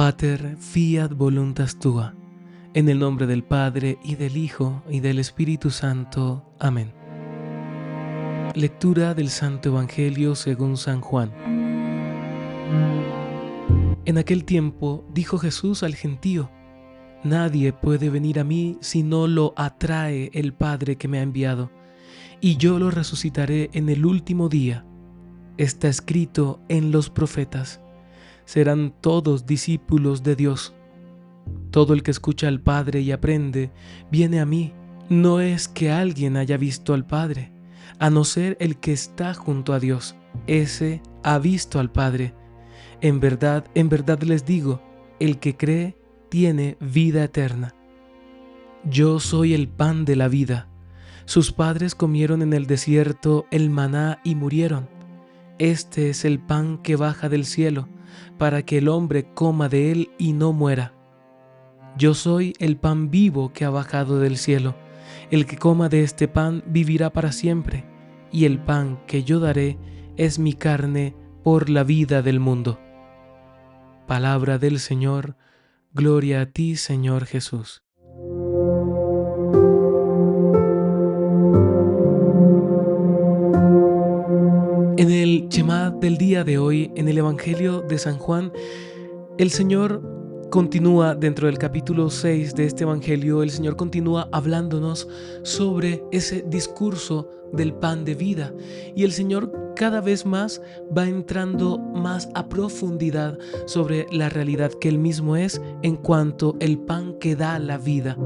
Pater, fiat voluntas tua. En el nombre del Padre, y del Hijo, y del Espíritu Santo. Amén. Lectura del Santo Evangelio según San Juan. En aquel tiempo dijo Jesús al gentío: Nadie puede venir a mí si no lo atrae el Padre que me ha enviado, y yo lo resucitaré en el último día. Está escrito en los profetas: serán todos discípulos de Dios. Todo el que escucha al Padre y aprende, viene a mí. No es que alguien haya visto al Padre, a no ser el que está junto a Dios. Ese ha visto al Padre. En verdad les digo, el que cree tiene vida eterna. Yo soy el pan de la vida. Sus padres comieron en el desierto el maná y murieron. Este es el pan que baja del cielo, para que el hombre coma de él y no muera. Yo soy el pan vivo que ha bajado del cielo. El que coma de este pan vivirá para siempre, y el pan que yo daré es mi carne por la vida del mundo. Palabra del Señor. Gloria a ti, Señor Jesús. En el Shema del día de hoy, en el Evangelio de San Juan, el Señor continúa dentro del capítulo 6 de este Evangelio, el Señor continúa hablándonos sobre ese discurso del pan de vida. Y el Señor cada vez más va entrando más a profundidad sobre la realidad que Él mismo es en cuanto el pan que da la vida.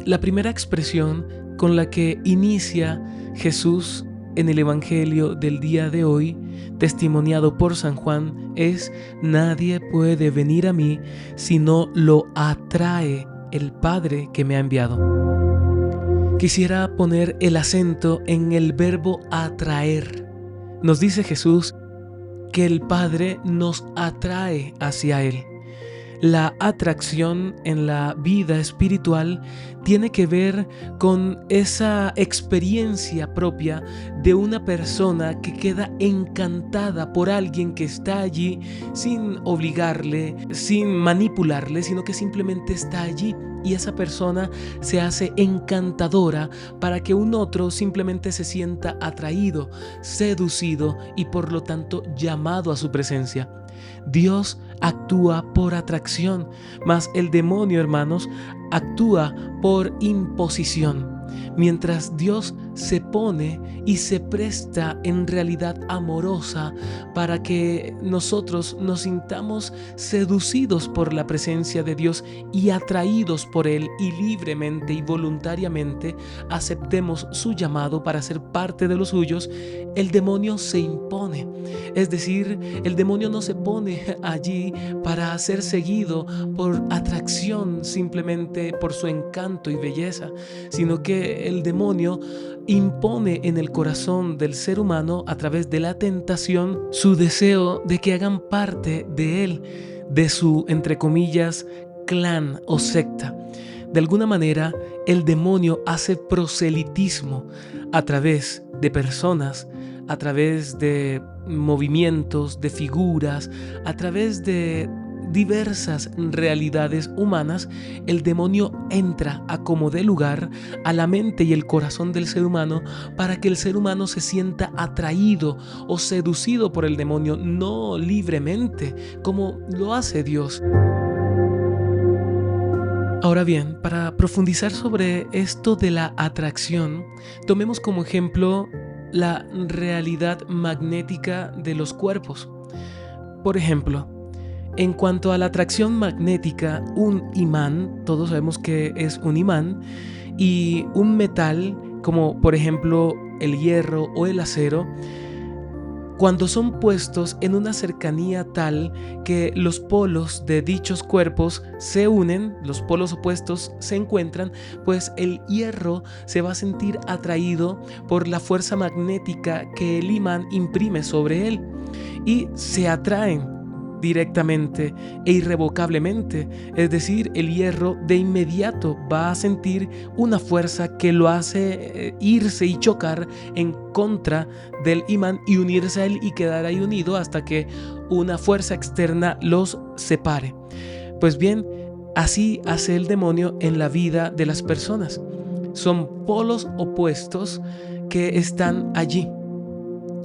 La primera expresión con la que inicia Jesús en el Evangelio del día de hoy, testimoniado por San Juan, es: nadie puede venir a mí si no lo atrae el Padre que me ha enviado. Quisiera poner el acento en el verbo atraer. Nos dice Jesús que el Padre nos atrae hacia Él. La atracción en la vida espiritual tiene que ver con esa experiencia propia de una persona que queda encantada por alguien que está allí sin obligarle, sin manipularle, sino que simplemente está allí. Y esa persona se hace encantadora para que un otro simplemente se sienta atraído, seducido y por lo tanto llamado a su presencia. Dios actúa por atracción, mas el demonio, hermanos, actúa por imposición. Mientras Dios se pone y se presta en realidad amorosa para que nosotros nos sintamos seducidos por la presencia de Dios y atraídos por Él, y libremente y voluntariamente aceptemos su llamado para ser parte de los suyos, el demonio se impone. Es decir, el demonio no se pone allí para ser seguido por atracción, simplemente por su encanto y belleza, sino que el demonio impone en el corazón del ser humano, a través de la tentación, su deseo de que hagan parte de él, de su, entre comillas, clan o secta. De alguna manera, el demonio hace proselitismo a través de personas, a través de movimientos, de figuras, a través de diversas realidades humanas. El demonio entra a como dé lugar a la mente y el corazón del ser humano para que el ser humano se sienta atraído o seducido por el demonio, no libremente como lo hace Dios. Ahora bien, para profundizar sobre esto de la atracción, tomemos como ejemplo la realidad magnética de los cuerpos. Por ejemplo, en cuanto a la atracción magnética, un imán, todos sabemos que es un imán, y un metal, como por ejemplo el hierro o el acero, cuando son puestos en una cercanía tal que los polos de dichos cuerpos se unen, los polos opuestos se encuentran, pues el hierro se va a sentir atraído por la fuerza magnética que el imán imprime sobre él y se atraen. directamente e irrevocablemente. Es decir, el hierro de inmediato va a sentir una fuerza que lo hace irse y chocar en contra del imán y unirse a él y quedar ahí unido hasta que una fuerza externa los separe. Pues bien, así hace el demonio en la vida de las personas. Son polos opuestos que están allí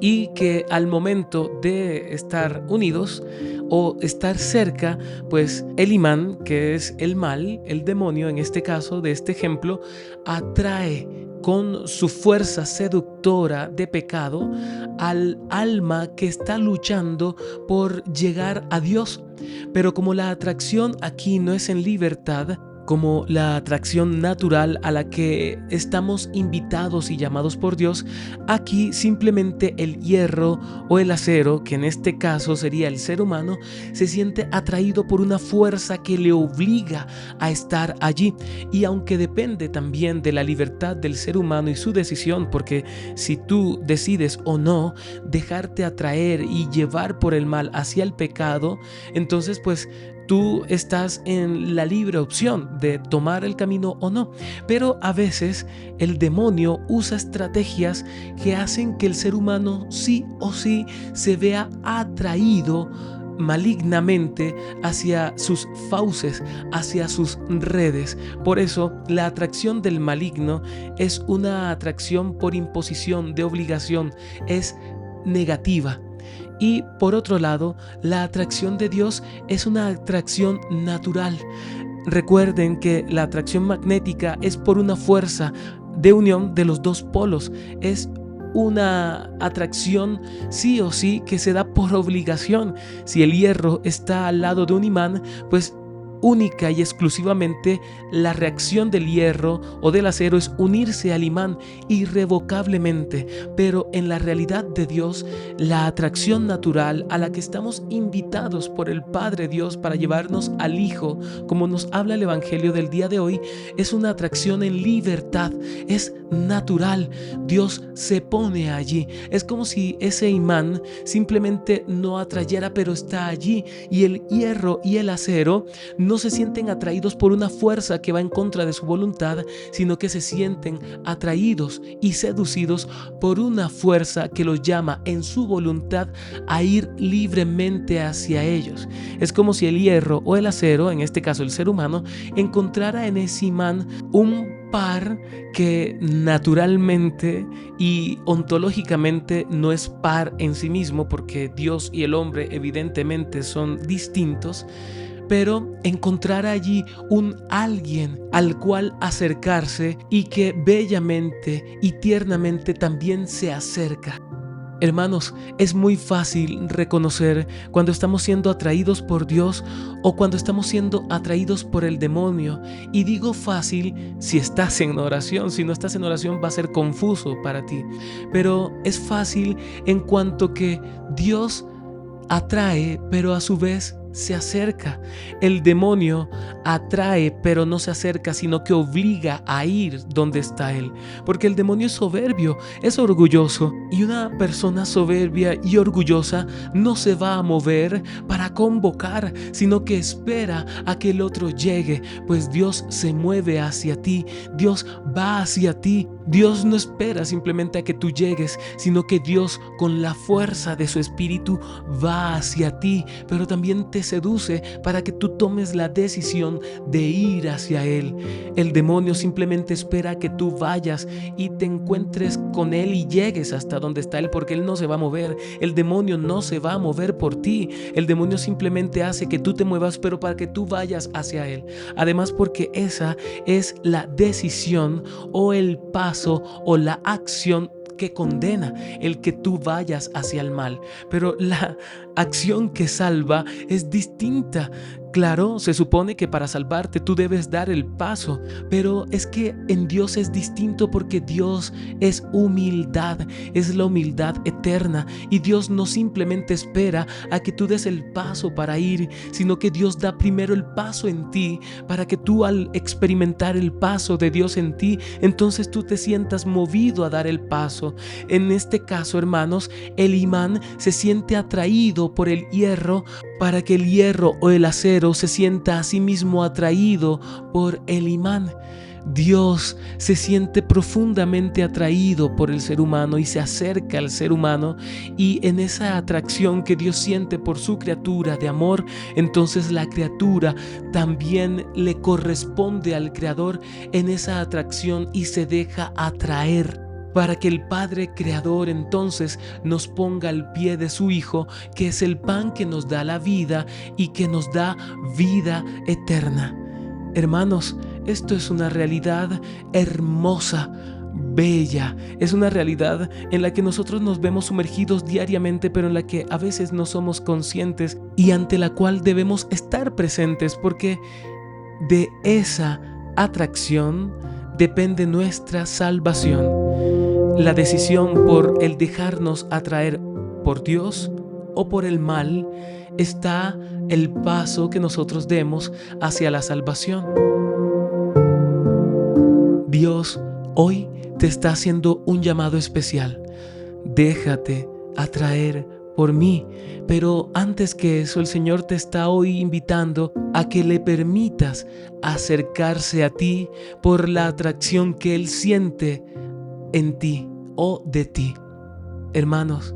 y que al momento de estar unidos o estar cerca, pues el imán, que es el mal, el demonio en este caso de este ejemplo, atrae con su fuerza seductora de pecado al alma que está luchando por llegar a Dios. Pero como la atracción aquí no es en libertad, como la atracción natural a la que estamos invitados y llamados por Dios, aquí simplemente el hierro o el acero, que en este caso sería el ser humano, se siente atraído por una fuerza que le obliga a estar allí. Y aunque depende también de la libertad del ser humano y su decisión, porque si tú decides o no dejarte atraer y llevar por el mal hacia el pecado, entonces pues tú estás en la libre opción de tomar el camino o no. Pero a veces el demonio usa estrategias que hacen que el ser humano sí o sí se vea atraído malignamente hacia sus fauces, hacia sus redes. Por eso la atracción del maligno es una atracción por imposición, de obligación, es negativa. Y por otro lado, la atracción de Dios es una atracción natural. Recuerden que la atracción magnética es por una fuerza de unión de los dos polos. Es una atracción sí o sí que se da por obligación. Si el hierro está al lado de un imán, pues única y exclusivamente la reacción del hierro o del acero es unirse al imán irrevocablemente. Pero en la realidad de Dios, la atracción natural a la que estamos invitados por el Padre Dios para llevarnos al Hijo, como nos habla el Evangelio del día de hoy, es una atracción en libertad, es natural. Dios se pone allí. Es como si ese imán simplemente no atrayera, pero está allí, y el hierro y el acero no se sienten atraídos por una fuerza que va en contra de su voluntad, sino que se sienten atraídos y seducidos por una fuerza que los llama en su voluntad a ir libremente hacia ellos. Es como si el hierro o el acero, en este caso el ser humano, encontrara en ese imán un par que naturalmente y ontológicamente no es par en sí mismo, porque Dios y el hombre evidentemente son distintos, pero encontrar allí un alguien al cual acercarse y que bellamente y tiernamente también se acerca. Hermanos, es muy fácil reconocer cuando estamos siendo atraídos por Dios o cuando estamos siendo atraídos por el demonio. Y digo fácil si estás en oración. Si no estás en oración va a ser confuso para ti. Pero es fácil en cuanto que Dios atrae, pero a su vez se acerca. El demonio atrae, pero no se acerca, sino que obliga a ir donde está él. Porque el demonio es soberbio, es orgulloso. Y una persona soberbia y orgullosa no se va a mover para convocar, sino que espera a que el otro llegue. Pues Dios se mueve hacia ti, Dios va hacia ti. Dios no espera simplemente a que tú llegues, sino que Dios con la fuerza de su espíritu va hacia ti, pero también te seduce para que tú tomes la decisión de ir hacia Él. El demonio simplemente espera a que tú vayas y te encuentres con Él y llegues hasta donde está Él, porque Él no se va a mover. El demonio no se va a mover por ti. El demonio simplemente hace que tú te muevas, pero para que tú vayas hacia Él. Además, porque esa es la decisión o el paso o la acción que condena, el que tú vayas hacia el mal. Pero la acción que salva es distinta. Claro, se supone que para salvarte tú debes dar el paso, pero es que en Dios es distinto, porque Dios es humildad, es la humildad eterna, y Dios no simplemente espera a que tú des el paso para ir, sino que Dios da primero el paso en ti, para que tú, al experimentar el paso de Dios en ti, entonces tú te sientas movido a dar el paso. En este caso, hermanos, el imán se siente atraído por el hierro para que el hierro o el acero se sienta a sí mismo atraído por el imán. Dios se siente profundamente atraído por el ser humano y se acerca al ser humano, y en esa atracción que Dios siente por su criatura de amor, entonces la criatura también le corresponde al Creador en esa atracción y se deja atraer, para que el Padre Creador entonces nos ponga al pie de su Hijo, que es el pan que nos da la vida y que nos da vida eterna. Hermanos, esto es una realidad hermosa, bella. Es una realidad en la que nosotros nos vemos sumergidos diariamente, pero en la que a veces no somos conscientes y ante la cual debemos estar presentes, porque de esa atracción depende nuestra salvación. La decisión por el dejarnos atraer por Dios o por el mal está el paso que nosotros demos hacia la salvación. Dios hoy te está haciendo un llamado especial. Déjate atraer por mí. Pero antes que eso, el Señor te está hoy invitando a que le permitas acercarse a ti por la atracción que Él siente en ti o de ti. Hermanos,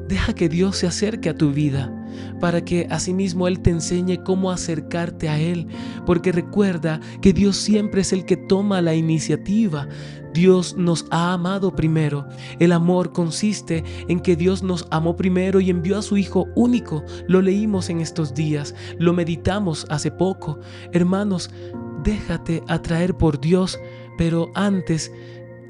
deja que Dios se acerque a tu vida para que asimismo Él te enseñe cómo acercarte a Él, porque recuerda que Dios siempre es el que toma la iniciativa. Dios nos ha amado primero. El amor consiste en que Dios nos amó primero y envió a su Hijo único. Lo leímos en estos días, lo meditamos hace poco. Hermanos, déjate atraer por Dios, pero antes,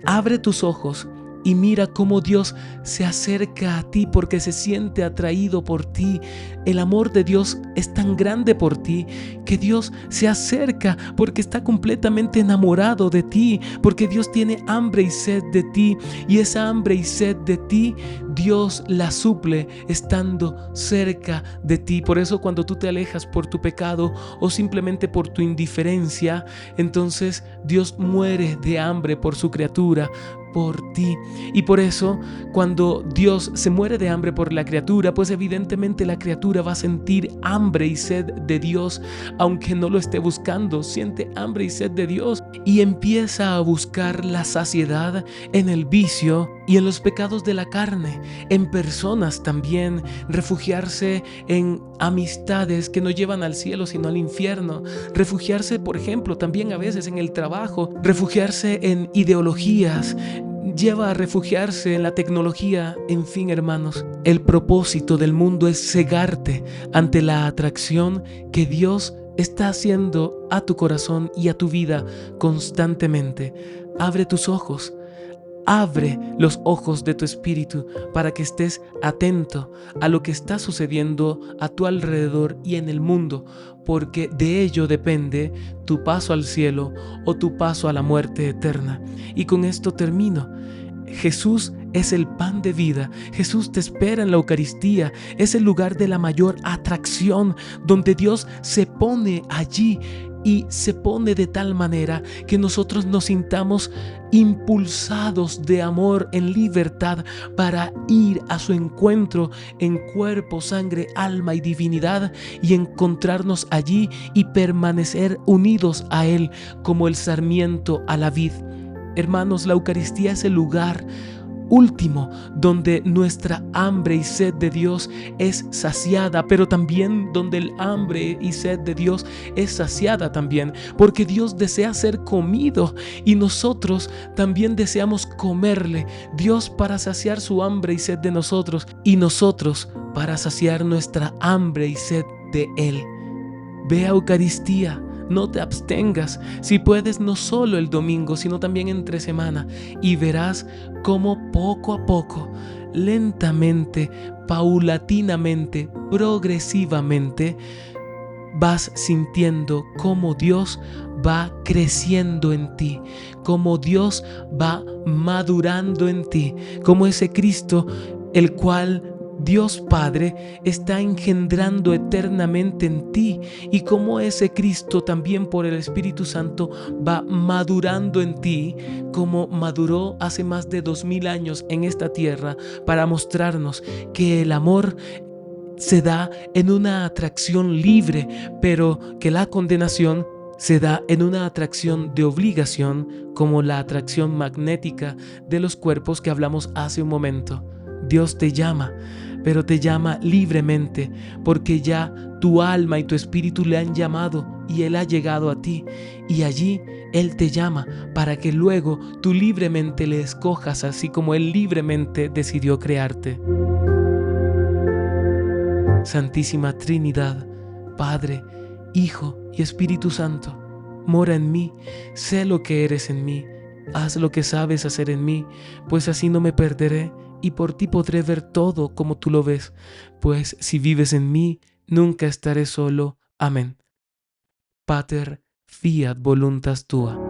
abre tus ojos y mira cómo Dios se acerca a ti porque se siente atraído por ti. El amor de Dios es tan grande por ti que Dios se acerca porque está completamente enamorado de ti, porque Dios tiene hambre y sed de ti, y esa hambre y sed de ti Dios la suple estando cerca de ti. Por eso cuando tú te alejas por tu pecado o simplemente por tu indiferencia, entonces Dios muere de hambre por su criatura, por ti. Y por eso cuando Dios se muere de hambre por la criatura, pues evidentemente la criatura va a sentir hambre y sed de Dios, aunque no lo esté buscando. Siente hambre y sed de Dios y empieza a buscar la saciedad en el vicio y en los pecados de la carne, en personas también, refugiarse en amistades que no llevan al cielo sino al infierno, refugiarse, por ejemplo, también a veces en el trabajo, refugiarse en ideologías, lleva a refugiarse en la tecnología. En fin, hermanos, el propósito del mundo es cegarte ante la atracción que Dios está haciendo a tu corazón y a tu vida constantemente. Abre tus ojos. Abre los ojos de tu espíritu para que estés atento a lo que está sucediendo a tu alrededor y en el mundo, porque de ello depende tu paso al cielo o tu paso a la muerte eterna. Y con esto termino. Jesús es el pan de vida. Jesús te espera en la Eucaristía. Es el lugar de la mayor atracción, donde Dios se pone allí y se pone de tal manera que nosotros nos sintamos impulsados de amor en libertad para ir a su encuentro en cuerpo, sangre, alma y divinidad, y encontrarnos allí y permanecer unidos a Él como el sarmiento a la vid. Hermanos, la Eucaristía es el lugar último donde nuestra hambre y sed de Dios es saciada, pero también donde el hambre y sed de Dios es saciada también, porque Dios desea ser comido y nosotros también deseamos comerle. Dios para saciar su hambre y sed de nosotros, y nosotros para saciar nuestra hambre y sed de Él. Ve a Eucaristía. No te abstengas, si puedes, no solo el domingo, sino también entre semana, y verás cómo poco a poco, lentamente, paulatinamente, progresivamente, vas sintiendo cómo Dios va creciendo en ti, cómo Dios va madurando en ti, como ese Cristo, el cual Dios Padre está engendrando eternamente en ti, y como ese Cristo también por el Espíritu Santo va madurando en ti, como maduró hace más de 2000 años en esta tierra para mostrarnos que el amor se da en una atracción libre, pero que la condenación se da en una atracción de obligación, como la atracción magnética de los cuerpos que hablamos hace un momento. Dios te llama, pero te llama libremente, porque ya tu alma y tu espíritu le han llamado y Él ha llegado a ti, y allí Él te llama para que luego tú libremente le escojas, así como Él libremente decidió crearte. Santísima Trinidad, Padre, Hijo y Espíritu Santo, mora en mí, sé lo que eres en mí, haz lo que sabes hacer en mí, pues así no me perderé y por ti podré ver todo como tú lo ves, pues si vives en mí, nunca estaré solo. Amén. Pater, fiat voluntas tua.